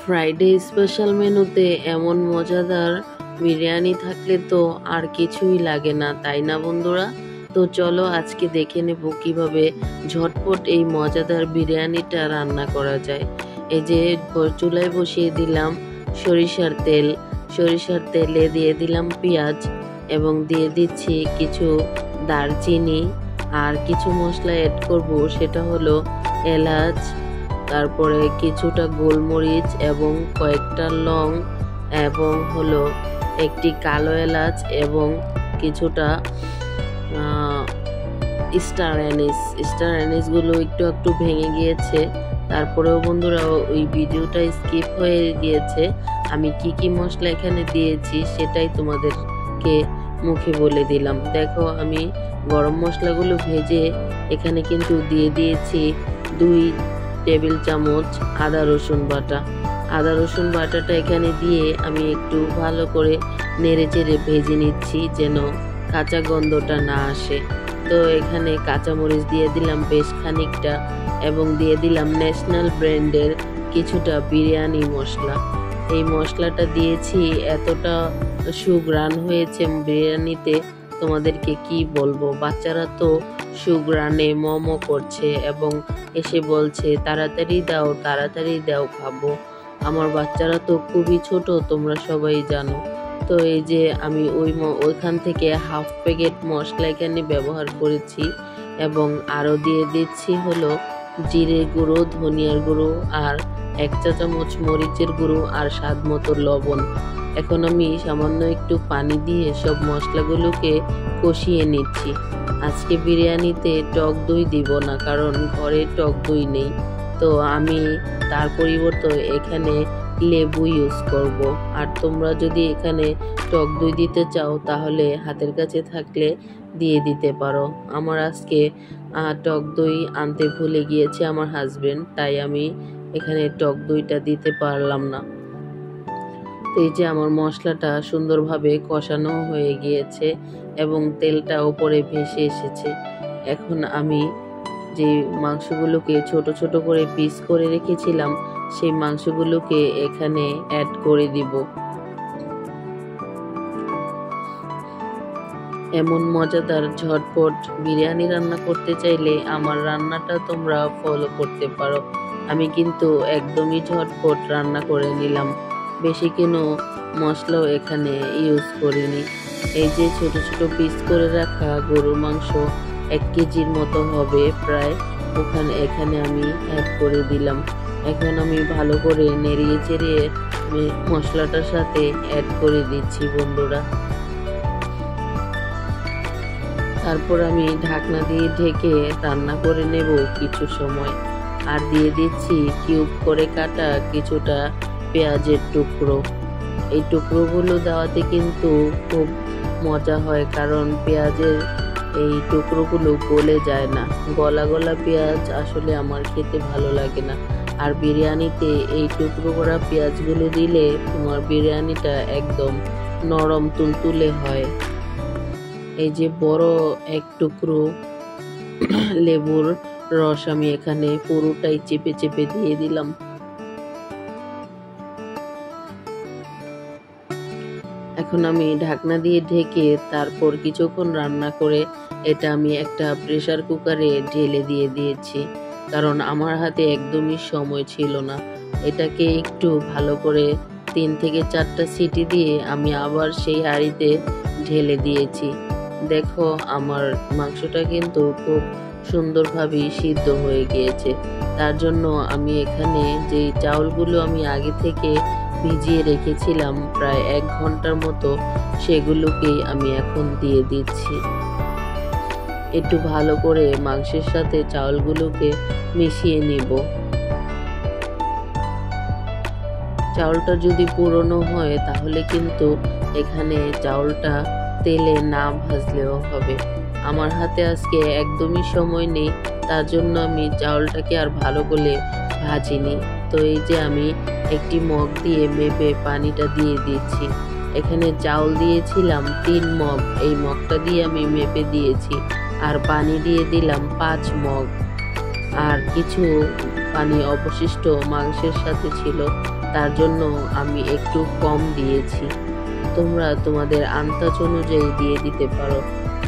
Friday special মেনুতে এমন মজাদার বিরিয়ানি থাকলে তো আর কিছুই লাগে না, তাই না বন্ধুরা? তো চলো আজকে দেখে নেব কিভাবে ঝটপট এই মজাদার বিরিয়ানিটা রান্না করা যায়। এই যে চুলায় বসিয়ে দিলাম সরিষার তেলে দিয়ে দিলাম পেঁয়াজ এবং দিয়ে দিচ্ছি কিছু দারচিনি আর কিছু মশলা অ্যাড করব, সেটা হলো এলাচ, তারপরে কিছুটা গোলমরিচ এবং কয়েকটা লং এবং হলো একটি কালো এলাচ এবং কিছুটা স্টার অ্যানিসগুলো একটু ভেঙে গিয়েছে। তারপরেও বন্ধুরা ওই ভিডিওটা স্কিপ হয়ে গিয়েছে, আমি কি মশলা এখানে দিয়েছি সেটাই তোমাদেরকে মুখে বলে দিলাম। দেখো আমি গরম মশলাগুলো ভেজে এখানে কিন্তু দিয়ে দিয়েছি 2 টেবিল চামচ আদা রসুন বাটাটা এখানে দিয়ে আমি একটু ভালো করে নেড়ে চেড়ে ভেজে নিচ্ছি যেন কাঁচা গন্ধটা না আসে। তো এখানে কাঁচামরিচ দিয়ে দিলাম বেশ খানিকটা এবং দিয়ে দিলাম ন্যাশনাল ব্র্যান্ডের কিছুটা বিরিয়ানি মশলা। এই মশলাটা দিয়েছি, এতটা সুঘ্রাণ হয়েছে বিরিয়ানিতে তোমাদেরকে কি বলবো। বাচ্চারা তো সুঘ্রাণে মমো করছে এবং এসে বলছে তাড়াতাড়ি দাও খাবো। আমার বাচ্চারা তো খুবই ছোট, তোমরা সবাই জানো। তো এই যে আমি ওইখান থেকে হাফ প্যাকেট মশলা এখানে ব্যবহার করেছি এবং আরও দিয়ে দিচ্ছি হলো জিরে গুঁড়ো, ধনিয়ার গুঁড়ো আর 1 চা চামচ মরিচের গুঁড়ো আর স্বাদ মতো লবণ। এখন আমি সামান্য একটু পানি দিয়ে সব মশলাগুলোকে কষিয়ে নিচ্ছি। আজকে বিরিয়ানিতে টক দই দিব না, কারণ ঘরে টক দই নেই। তো আমি তার পরিবর্তে এখানে লেবু ইউজ করব। আর তোমরা যদি এখানে টক দই দিতে চাও তাহলে হাতের কাছে থাকলে দিয়ে দিতে পারো। আমার আজকে টক দই আনতে ভুলে গিয়েছে আমার হাজবেন্ড, তাই আমি এখানে টক দইটা দিতে পারলাম না। তো এই যে আমার মশলাটা সুন্দরভাবে কষানো হয়ে গিয়েছে এবং তেলটা উপরে ভেসে এসেছে। এখন আমি যে মাংসগুলোকে ছোট ছোট করে পিস করে রেখেছিলাম সেই মাংসগুলোকে এখানে অ্যাড করে দিব। এমন মজাদার ঝটপট বিরিয়ানি রান্না করতে চাইলে আমার রান্নাটা তোমরা ফলো করতে পারো। আমি কিন্তু একদমই ঝটপট রান্না করে নিলাম, বেশি কোনো মশলাও এখানে ইউজ করিনি। এই যে ছোট ছোট পিস করে রাখা গরুর মাংস 1 কেজির মতো হবে প্রায়, এখানে আমি অ্যাড করে দিলাম। এখন আমি ভালো করে নেড়িয়ে চেড়িয়ে মশলাটার সাথে অ্যাড করে দিচ্ছি বন্ধুরা। তারপর আমি ঢাকনা দিয়ে ঢেকে রান্না করে নেব কিছু সময়। আর দিয়ে দিচ্ছি কিউব করে কাটা কিছুটা পেঁয়াজের টুকরো। এই টুকরোগুলো দেওয়াতে কিন্তু খুব মজা হয়, কারণ পেঁয়াজের এই টুকরোগুলো গলে যায় না। গলা পেঁয়াজ আসলে আমার খেতে ভালো লাগে না। আর বিরিয়ানিতে এই টুকরো করা পেঁয়াজগুলো দিলে তোমার বিরিয়ানিটা একদম নরম তুলতুলে হয়। এই যে বড় এক টুকরো লেবুর রস আমি এখানে পুরোটাই চেপে চেপে দিয়ে দিলাম। এখন আমি ঢাকনা দিয়ে ঢেকে তারপর কিছুক্ষণ রান্না করে এটা আমি একটা প্রেসার কুকারে ঢেলে দিয়ে দিয়েছি, কারণ আমার হাতে একদমই সময় ছিল না। এটাকে একটু ভালো করে 3 থেকে 4টা সিটি দিয়ে আমি আবার সেই হাঁড়িতে ঢেলে দিয়েছি। দেখো আমার মাংসটা কিন্তু খুব সুন্দরভাবে সিদ্ধ হয়ে গিয়েছে। তার জন্য আমি এখানে যে চাউলগুলো আমি আগে থেকে ভিজিয়ে রেখেছিলাম প্রায় 1 ঘন্টার মতো, সেগুলোকেই আমি এখন দিয়ে দিচ্ছি। একটু ভালো করে মাংসের সাথে চাউলগুলোকে মিশিয়ে নিব। চাউলটা যদি পুরনো হয় তাহলে কিন্তু এখানে চাউলটা তেলে না ভাজলেও হবে। আমার হাতে আজকে একদমই সময় নেই, তার জন্য আমি চাউলটাকে আর ভালো করে ভাজিনি। তো এই যে আমি একটি মগ দিয়ে মেপে পানিটা দিয়ে দিচ্ছি। এখানে চাউল দিয়েছিলাম 3 মগ, এই মগটা দিয়ে আমি মেপে দিয়েছি। আর পানি দিয়ে দিলাম 5 মগ। আর কিছু পানি অবশিষ্ট মাংসের সাথে ছিল, তার জন্য আমি একটু কম দিয়েছি। তোমরা তোমাদের আন্দাজ অনুযায়ী দিয়ে দিতে পারো।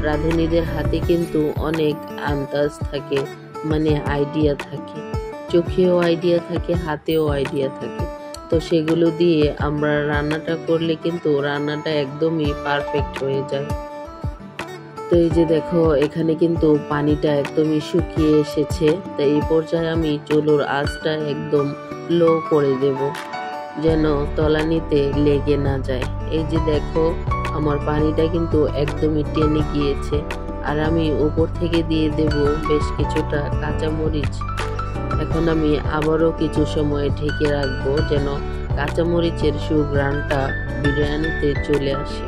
রাঁধুনিদের হাতে কিন্তু অনেক আন্দাজ থাকে, মানে আইডিয়া থাকে, চোখেও আইডিয়া থাকে, হাতেও আইডিয়া থাকে। তো সেগুলো দিয়ে আমরা রান্নাটা করলে কিন্তু রান্নাটা একদমই পারফেক্ট হয়ে যায়। তো এই যে দেখো, এখানে কিন্তু পানিটা একদমই শুকিয়ে এসেছে। তো এই পর্যায়ে আমি চুলোর আঁচটা একদম লো করে দেব, যেন তলানিতে লেগে না যায়। এই যে দেখো, আমার পানিটা কিন্তু একদমই টেনে গিয়েছে। আর আমি উপর থেকে দিয়ে দেব বেশ কিছুটা কাঁচামরিচ। এখন আমি আবারও কিছু সময় ঢেকে রাখবো, যেন কাঁচামরিচের সুঘ্রাণটা বিরিয়ানিতে চলে আসে।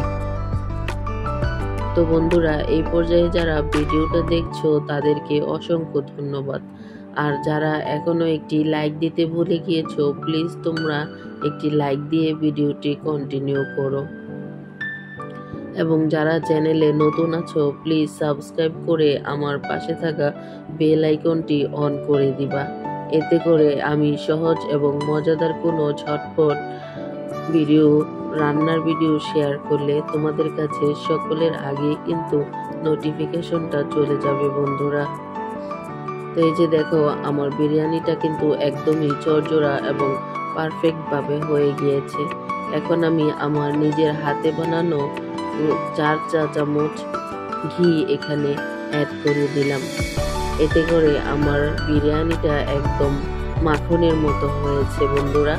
তো বন্ধুরা, এই পর্যায়ে যারা ভিডিওটা দেখছো তাদেরকে অসংখ্য ধন্যবাদ। আর যারা এখনো একটি লাইক দিতে ভুলে গিয়েছো, প্লিজ তোমরা একটি লাইক দিয়ে ভিডিওটি কন্টিনিউ করো। এবং যারা চ্যানেলে নতুন আছো, প্লিজ সাবস্ক্রাইব করে আমার পাশে থাকা বেল আইকনটি অন করে দিবা। এতে করে আমি সহজ এবং মজাদার কোনো ঝটপট ভিডিও, রান্নার ভিডিও শেয়ার করলে তোমাদের কাছে সকলের আগে কিন্তু নোটিফিকেশনটা চলে যাবে বন্ধুরা। তো এই যে দেখো, আমার বিরিয়ানিটা কিন্তু একদমই চরজোড়া এবং পারফেক্টভাবে হয়ে গিয়েছে। এখন আমি আমার নিজের হাতে বানানো 4 চা চামচ ঘি এখানে অ্যাড করে দিলাম। এতে করে আমার বিরিয়ানিটা একদম মাখনের মতো হয়েছে বন্ধুরা।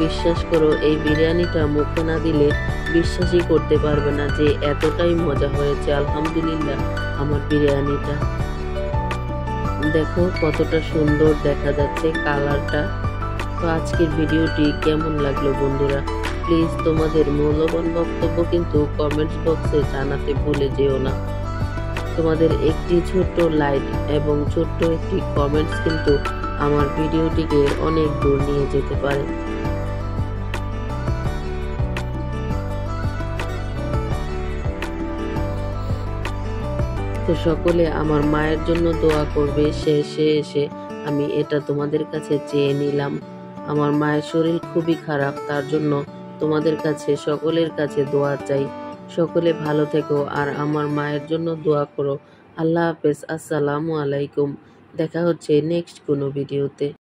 বিশ্বাস করো, এই বিরিয়ানিটা মুখে না দিলে বিশ্বাসই করতে পারবে না যে এতটাই মজা হয়েছে। আলহামদুলিল্লাহ, আমার বিরিয়ানিটা দেখো কতটা সুন্দর দেখা যাচ্ছে কালারটা। তো আজকের ভিডিওটি কেমন লাগলো বন্ধুরা, প্লিজ তোমাদের মূল্যবান বক্তব্য কিন্তু কমেন্টস বক্সে জানাতে ভুলে যেও না। তোমাদের একটি ছোট্ট লাইক এবং ছোট্ট একটি কমেন্টস কিন্তু আমার ভিডিওটিকে অনেক দূর নিয়ে যেতে পারে। তো সকলে আমার মায়ের জন্য দোয়া করবে। শেষে এসে আমি এটা তোমাদের কাছে চেয়ে নিলাম। আমার মায়ের শরীর খুবই খারাপ, তার জন্য তোমাদের কাছে, সকলের কাছে দোয়া চাই। সকলে ভালো থেকো আর আমার মায়ের জন্য দোয়া করো। আল্লাহ হাফেজ, আসসালামু আলাইকুম। দেখা হচ্ছে নেক্সট কোনো ভিডিওতে।